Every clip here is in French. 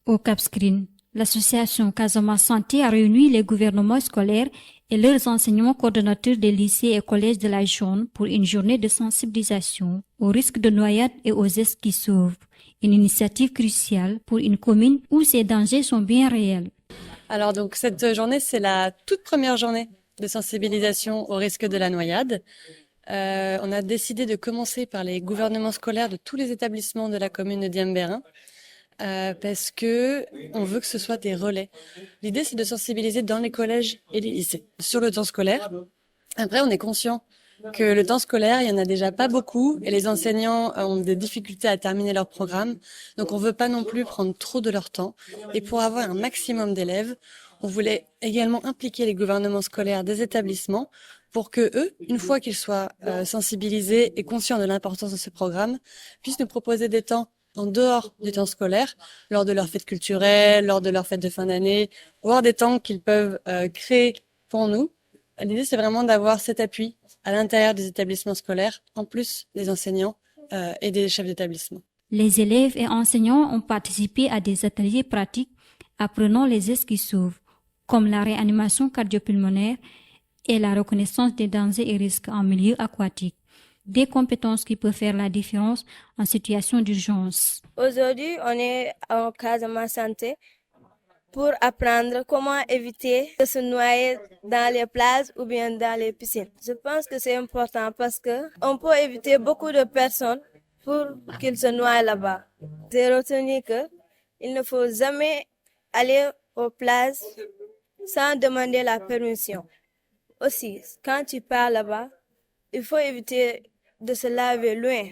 Au Cap Skirring, l'association Casamance Santé a réuni les gouvernements scolaires et leurs enseignants coordonnateurs des lycées et collèges de la zone pour une journée de sensibilisation au risque de noyade et aux gestes qui sauvent. Une initiative cruciale pour une commune où ces dangers sont bien réels. Alors donc cette journée, c'est la toute première journée de sensibilisation au risque de la noyade. On a décidé de commencer par les gouvernements scolaires de tous les établissements de la commune de Diembéring. Parce que on veut que ce soit des relais. L'idée, c'est de sensibiliser dans les collèges et les lycées sur le temps scolaire. Après, on est conscient que le temps scolaire, il y en a déjà pas beaucoup et les enseignants ont des difficultés à terminer leur programme. Donc, on veut pas non plus prendre trop de leur temps. Et pour avoir un maximum d'élèves, on voulait également impliquer les gouvernements scolaires des établissements pour que eux, une fois qu'ils soient sensibilisés et conscients de l'importance de ce programme, puissent nous proposer des temps en dehors du temps scolaire, lors de leurs fêtes culturelles, lors de leurs fêtes de fin d'année, voire des temps qu'ils peuvent créer pour nous. L'idée, c'est vraiment d'avoir cet appui à l'intérieur des établissements scolaires, en plus des enseignants et des chefs d'établissement. Les élèves et enseignants ont participé à des ateliers pratiques apprenant les gestes qui sauvent, comme la réanimation cardio-pulmonaire et la reconnaissance des dangers et risques en milieu aquatique. Des compétences qui peuvent faire la différence en situation d'urgence. Aujourd'hui, on est en Casamance Santé pour apprendre comment éviter de se noyer dans les plages ou bien dans les piscines. Je pense que c'est important parce que on peut éviter beaucoup de personnes pour qu'ils se noient là-bas. J'ai retenu que il ne faut jamais aller aux plages sans demander la permission. Aussi, quand tu pars là-bas, il faut éviter de se laver loin.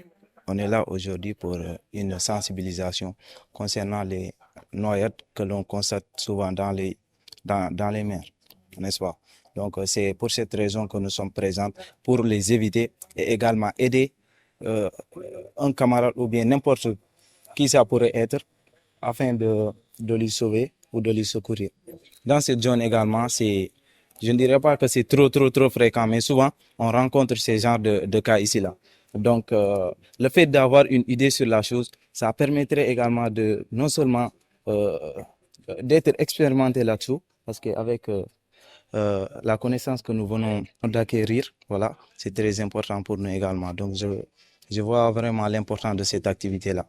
On est là aujourd'hui pour une sensibilisation concernant les noyades que l'on constate souvent dans les mers, n'est-ce pas? Donc c'est pour cette raison que nous sommes présents, pour les éviter et également aider un camarade ou bien n'importe qui ça pourrait être afin de lui sauver ou de lui secourir. Dans cette zone également, je ne dirais pas que c'est trop fréquent, mais souvent on rencontre ces genres de cas ici-là. Donc, le fait d'avoir une idée sur la chose, ça permettrait également de non seulement d'être expérimenté là-dessous, parce qu'avec la connaissance que nous venons d'acquérir, voilà, c'est très important pour nous également. Donc, je vois vraiment l'importance de cette activité-là.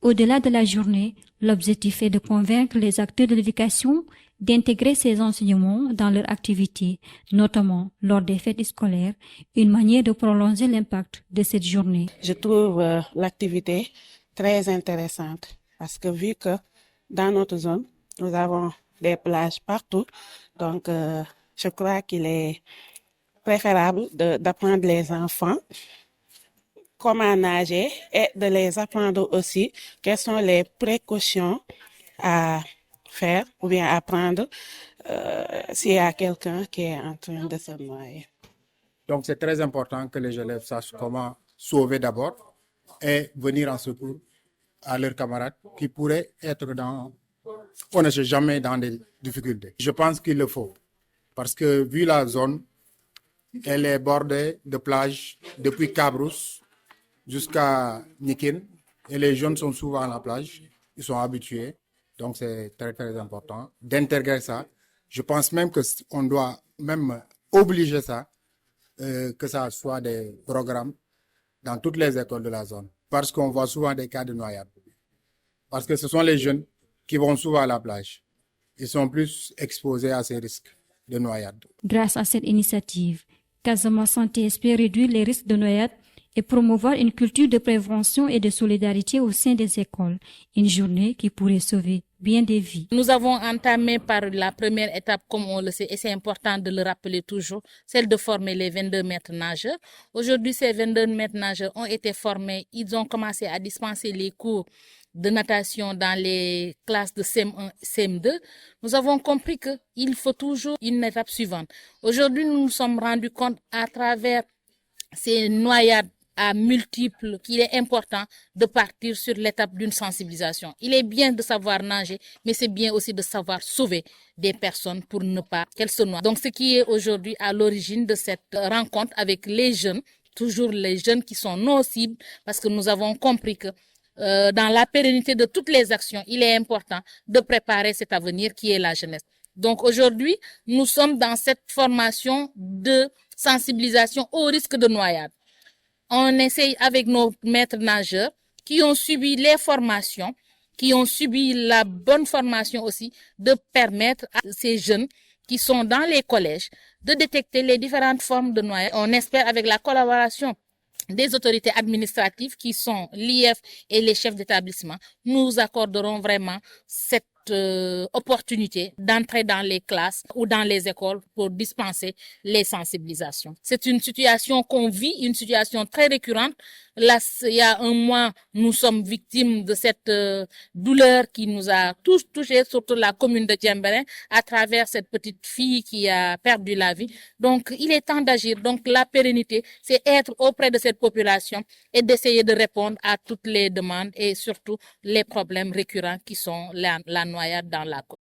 Au-delà de la journée, l'objectif est de convaincre les acteurs de l'éducation d'intégrer ces enseignements dans leur activité, notamment lors des fêtes scolaires, une manière de prolonger l'impact de cette journée. Je trouve l'activité très intéressante parce que vu que dans notre zone, nous avons des plages partout, donc je crois qu'il est préférable d'apprendre les enfants comment nager et de les apprendre aussi quelles sont les précautions à faire ou bien à prendre s'il y a quelqu'un qui est en train de se noyer. Donc c'est très important que les élèves sachent comment sauver d'abord et venir en secours à leurs camarades qui pourraient être on ne sait jamais, dans des difficultés. Je pense qu'il le faut parce que vu la zone, elle est bordée de plages depuis Cabrousse jusqu'à Nikin et les jeunes sont souvent à la plage, ils sont habitués, donc c'est très important d'intégrer ça. Je pense même qu'on doit même obliger ça, que ça soit des programmes dans toutes les écoles de la zone, parce qu'on voit souvent des cas de noyade, parce que ce sont les jeunes qui vont souvent à la plage, ils sont plus exposés à ces risques de noyade. Grâce à cette initiative, Casamance Santé espère réduire les risques de noyade et promouvoir une culture de prévention et de solidarité au sein des écoles. Une journée qui pourrait sauver bien des vies. Nous avons entamé par la première étape, comme on le sait, et c'est important de le rappeler toujours, celle de former les 22 maîtres nageurs. Aujourd'hui, ces 22 maîtres nageurs ont été formés. Ils ont commencé à dispenser les cours de natation dans les classes de CM1, CM2. Nous avons compris qu'il faut toujours une étape suivante. Aujourd'hui, nous nous sommes rendus compte à travers ces noyades à multiples qu'il est important de partir sur l'étape d'une sensibilisation. Il est bien de savoir nager, mais c'est bien aussi de savoir sauver des personnes pour ne pas qu'elles se noient. Donc ce qui est aujourd'hui à l'origine de cette rencontre avec les jeunes, toujours les jeunes qui sont nos cibles, parce que nous avons compris que dans la pérennité de toutes les actions, il est important de préparer cet avenir qui est la jeunesse. Donc aujourd'hui, nous sommes dans cette formation de sensibilisation au risque de noyade. On essaye avec nos maîtres nageurs qui ont subi les formations, qui ont subi la bonne formation aussi, de permettre à ces jeunes qui sont dans les collèges de détecter les différentes formes de noyade. On espère avec la collaboration des autorités administratives qui sont l'IF et les chefs d'établissement, nous accorderons vraiment cette opportunité d'entrer dans les classes ou dans les écoles pour dispenser les sensibilisations. C'est une situation qu'on vit, une situation très récurrente. Là, il y a un mois, nous sommes victimes de cette douleur qui nous a tous touchés, surtout la commune de Diembéring, à travers cette petite fille qui a perdu la vie. Donc, il est temps d'agir. Donc, la pérennité, c'est être auprès de cette population et d'essayer de répondre à toutes les demandes et surtout les problèmes récurrents qui sont la noyade dans la côte.